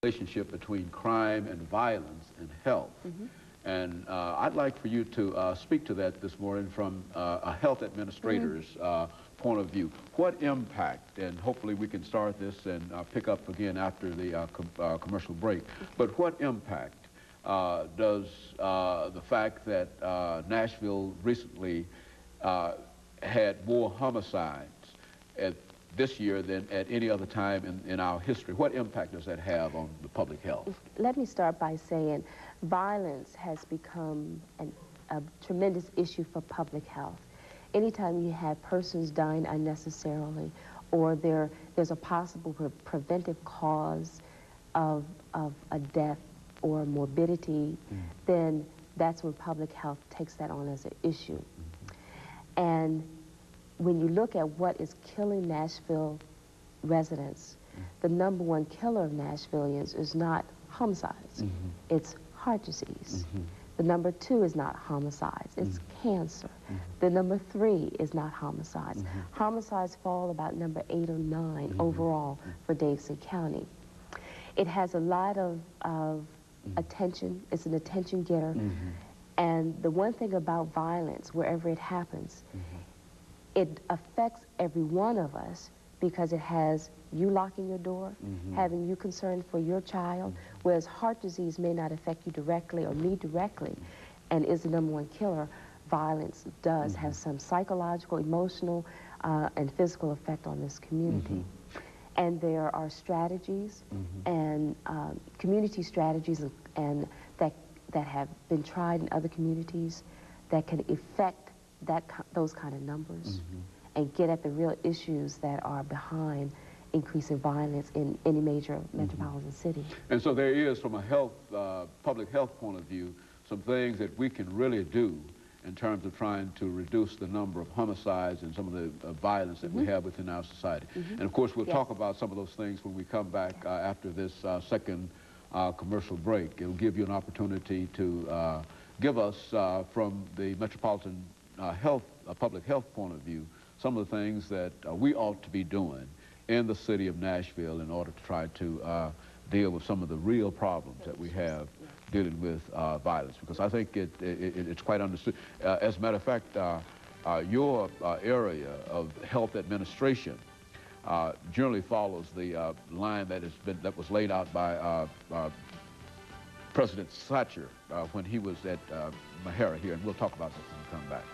relationship between crime and violence and health. And I'd like for you to speak to that this morning from a health administrator's point of view. What impact, and hopefully we can start this and pick up again after the commercial break, but what impact does the fact that Nashville recently had more homicides this year than at any other time in our history, what impact does that have on the public health? Let me start by saying violence has become a tremendous issue for public health. Anytime you have persons dying unnecessarily, or there's a possible preventive cause of a death or morbidity, then that's when public health takes that on as an issue. And when you look at what is killing Nashville residents, the #1 killer of Nashvillians is not homicides, it's heart disease. The #2 is not homicides, it's cancer. The #3 is not homicides. Homicides fall about #8 or 9 overall for Davidson County. It has a lot of attention, it's an attention getter. And the one thing about violence, wherever it happens, it affects every one of us because it has you locking your door, having you concerned for your child, whereas heart disease may not affect you directly or me directly, and is the #1 killer. Violence does have some psychological, emotional, and physical effect on this community. And there are strategies and community strategies and that have been tried in other communities that can affect those kind of numbers and get at the real issues that are behind increasing violence in any major metropolitan city. And so there is, from a public health point of view, some things that we can really do in terms of trying to reduce the number of homicides and some of the violence that we have within our society. And of course, we'll talk about some of those things when we come back after this second commercial break. It'll give you an opportunity to give us, from the metropolitan public health point of view, some of the things that we ought to be doing in the city of Nashville in order to try to deal with some of the real problems that we have dealing with violence, because I think it's quite understood. As a matter of fact, your area of health administration generally follows the line that was laid out by President Thatcher when he was at Mahara here, and we'll talk about this when we come back.